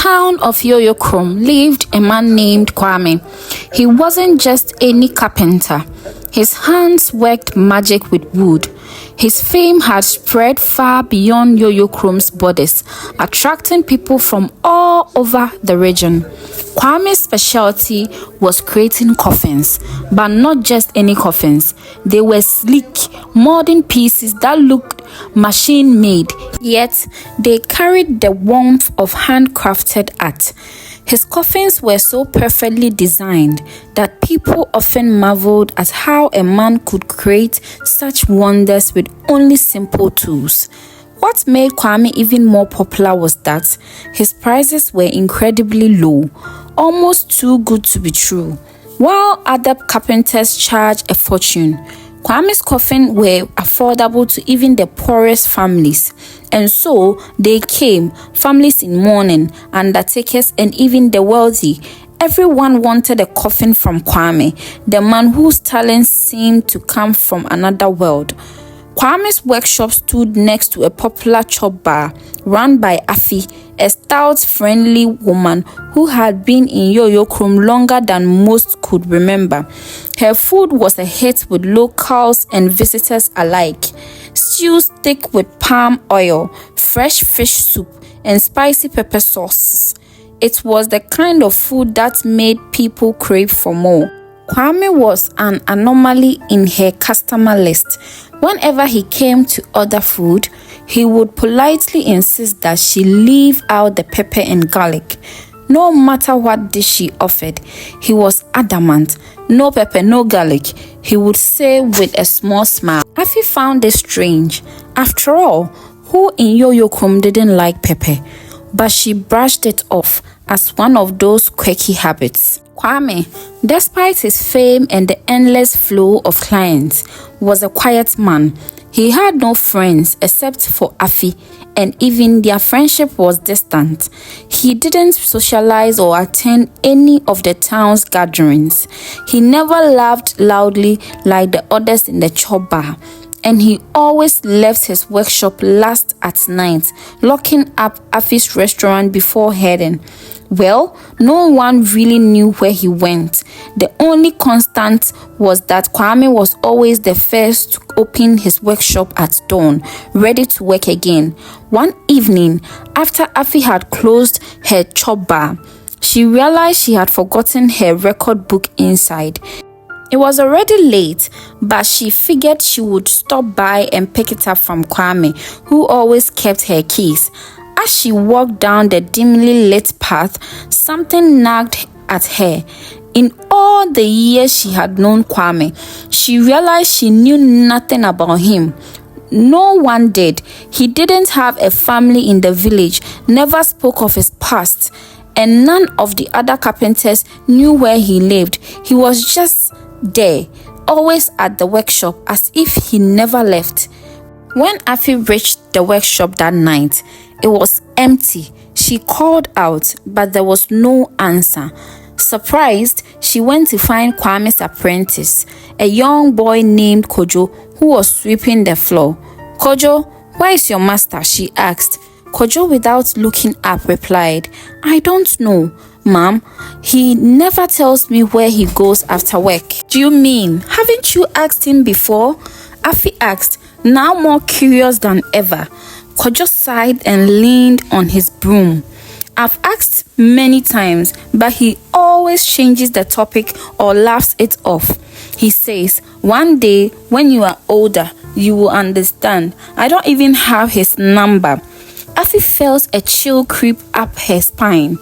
town of Yoyokrom lived a man named Kwame. He wasn't just any carpenter. His hands worked magic with wood. His fame had spread far beyond Yoyokrom's borders, attracting people from all over the region. Kwame's specialty was creating coffins, but not just any coffins. They were sleek, modern pieces that looked machine-made, yet they carried the warmth of handcrafted art. His coffins were so perfectly designed that people often marveled at how a man could create such wonders with only simple tools. What made Kwame even more popular was that his prices were incredibly low, almost too good to be true. While other carpenters charged a fortune, Kwame's coffins were affordable to even the poorest families. And so they came, families in mourning, undertakers, and even the wealthy. Everyone wanted a coffin from Kwame, the man whose talents seemed to come from another world. Kwame's workshop stood next to a popular chop bar run by Afi, a stout, friendly woman who had been in Yoyokrom longer than most could remember. Her food was a hit with locals and visitors alike. Stews thick with palm oil, fresh fish soup, and spicy pepper sauces. It was the kind of food that made people crave for more. Kwame was an anomaly in her customer list. Whenever he came to order food, he would politely insist that she leave out the pepper and garlic. No matter what dish she offered, he was adamant. No pepper, no garlic, he would say with a small smile. Afi found this strange. After all, who in Yoyokrom didn't like pepper? But she brushed it off as one of those quirky habits. Kwame, despite his fame and the endless flow of clients, was a quiet man. He had no friends except for Afi, and even their friendship was distant. He didn't socialize or attend any of the town's gatherings. He never laughed loudly like the others in the chop bar, and he always left his workshop last at night, locking up Afi's restaurant before heading. Well, no one really knew where he went. The only constant was that Kwame was always the first to open his workshop at dawn, ready to work again. One evening, after Afi had closed her chop bar, she realized she had forgotten her record book inside. It was already late, but she figured she would stop by and pick it up from Kwame, who always kept her keys. As she walked down the dimly lit path, something nagged at her. In all the years she had known Kwame, she realized she knew nothing about him. No one did. He didn't have a family in the village, never spoke of his past, and none of the other carpenters knew where he lived. He was just there, always at the workshop, as if he never left. When Afi reached the workshop that night, it was empty. She called out, but there was no answer. Surprised, she went to find Kwame's apprentice, a young boy named Kojo, who was sweeping the floor. "Kojo, where is your master?" she asked. Kojo, without looking up, replied, "I don't know, Ma'am. He never tells me where he goes after work." "Do you mean, haven't you asked him before?" Afi asked, now more curious than ever. Kojo sighed and leaned on his broom. "I've asked many times, but he always changes the topic or laughs it off. He says, one day when you are older, you will understand. I don't even have his number." Afi felt a chill creep up her spine.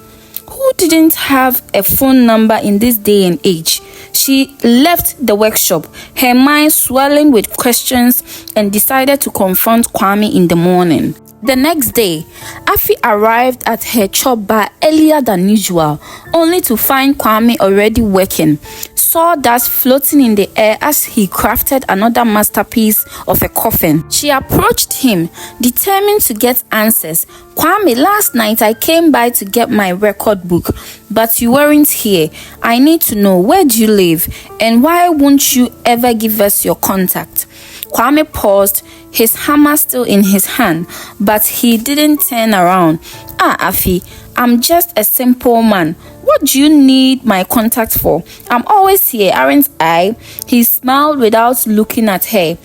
Who didn't have a phone number in this day and age? She left the workshop, her mind swelling with questions, and decided to confront Kwame in the morning. The next day, Afi arrived at her chop bar earlier than usual, only to find Kwame already working. Sawdust floating in the air as he crafted another masterpiece of a coffin. She approached him, determined to get answers. "Kwame, last night I came by to get my record book, but you weren't here. I need to know, where do you live? And why won't you ever give us your contact?" Kwame paused, his hammer still in his hand, but he didn't turn around. "Ah, Afi, I'm just a simple man. What do you need my contact for? I'm always here, aren't I?" He smiled without looking at her.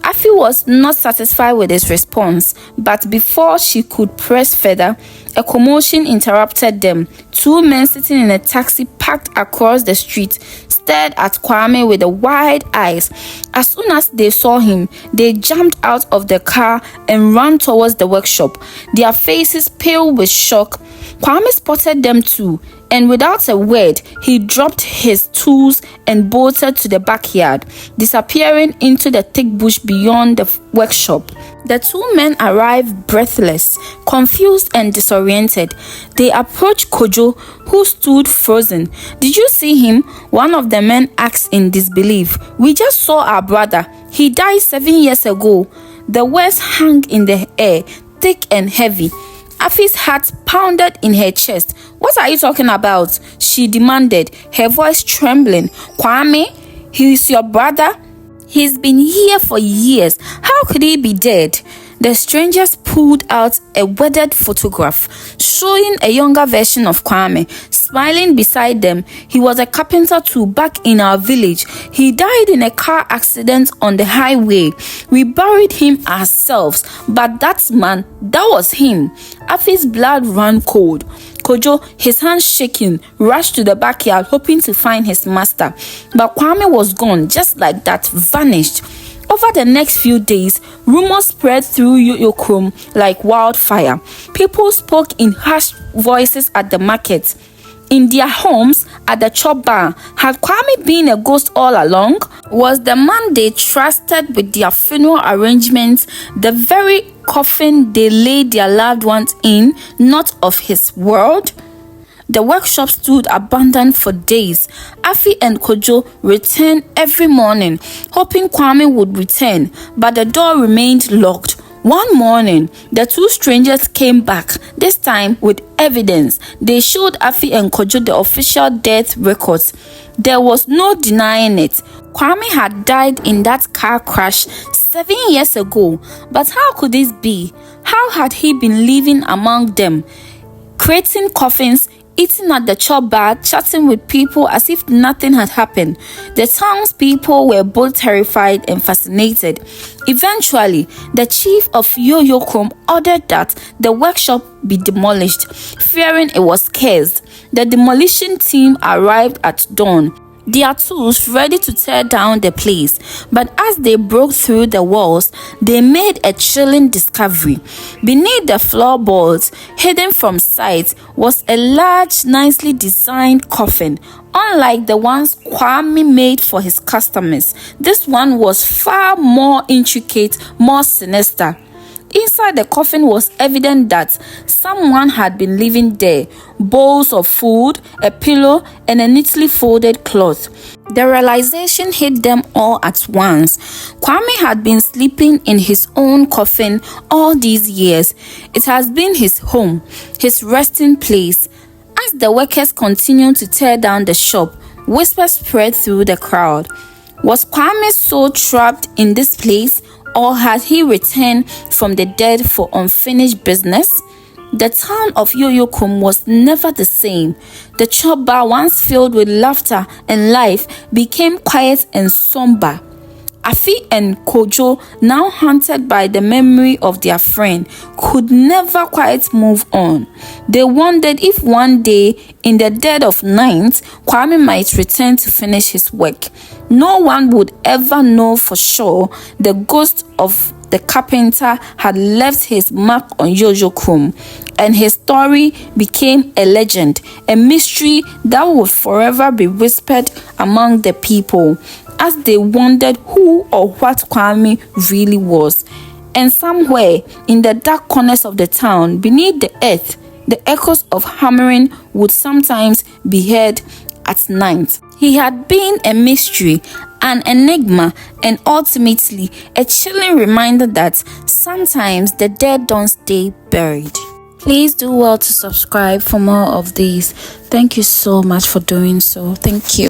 Afi was not satisfied with his response, but before she could press further, a commotion interrupted them. Two men sitting in a taxi parked across the street stared at Kwame with the wide eyes. As soon as they saw him, they jumped out of the car and ran towards the workshop, their faces pale with shock. Kwame spotted them too, and without a word, he dropped his tools and bolted to the backyard, disappearing into the thick bush beyond the workshop. The two men arrived breathless, confused and disoriented. They approached Kojo, who stood frozen. "Did you see him?" one of the men asked in disbelief. "We just saw our brother. He died 7 years ago." The words hung in the air, thick and heavy. Afi's heart pounded in her chest. "What are you talking about?" she demanded, her voice trembling. "Kwame, he's your brother. He's been here for years. How could he be dead?" The strangers pulled out a weathered photograph showing a younger version of Kwame, smiling beside them. "He was a carpenter too back in our village. He died in a car accident on the highway. We buried him ourselves, but that man, that was him." Afi's blood ran cold. Kojo, his hands shaking, rushed to the backyard hoping to find his master. But Kwame was gone, just like that, vanished. Over the next few days, rumors spread through Yoyokrom like wildfire. People spoke in harsh voices at the market, in their homes, at the chop bar. Had Kwame been a ghost all along? Was the man they trusted with their funeral arrangements the very coffin they laid their loved ones in, not of his world? The workshop stood abandoned for days. Afi and Kojo returned every morning, hoping Kwame would return, but the door remained locked. One morning, the two strangers came back, this time with evidence. They showed Afi and Kojo the official death records. There was no denying it. Kwame had died in that car crash 7 years ago. But how could this be? How had he been living among them, creating coffins, eating at the chop bar, chatting with people as if nothing had happened? The townspeople were both terrified and fascinated. Eventually, the chief of Yoyokrom ordered that the workshop be demolished, fearing it was cursed. The demolition team arrived at dawn, their tools ready to tear down the place. But as they broke through the walls, they made a chilling discovery. Beneath the floorboards, hidden from sight, was a large, nicely designed coffin. Unlike the ones Kwame made for his customers, this one was far more intricate, more sinister. Inside the coffin was evident that someone had been living there. Bowls of food, a pillow, and a neatly folded cloth. The realization hit them all at once. Kwame had been sleeping in his own coffin all these years. It has been his home, his resting place. As the workers continued to tear down the shop, whispers spread through the crowd. Was Kwame's soul trapped in this place? Or had he returned from the dead for unfinished business? The town of Yoyokrom was never the same. The chop bar, once filled with laughter and life, became quiet and somber. Afi and Kojo, now haunted by the memory of their friend, could never quite move on. They wondered if one day, in the dead of night, Kwame might return to finish his work. No one would ever know for sure. The ghost of the carpenter had left his mark on Yoyokrom, and his story became a legend, a mystery that would forever be whispered among the people as they wondered who or what Kwame really was. And somewhere in the dark corners of the town, beneath the earth, the echoes of hammering would sometimes be heard at night. He had been a mystery, an enigma, and ultimately a chilling reminder that sometimes the dead don't stay buried. Please do well to subscribe for more of these. Thank you so much for doing so. Thank you.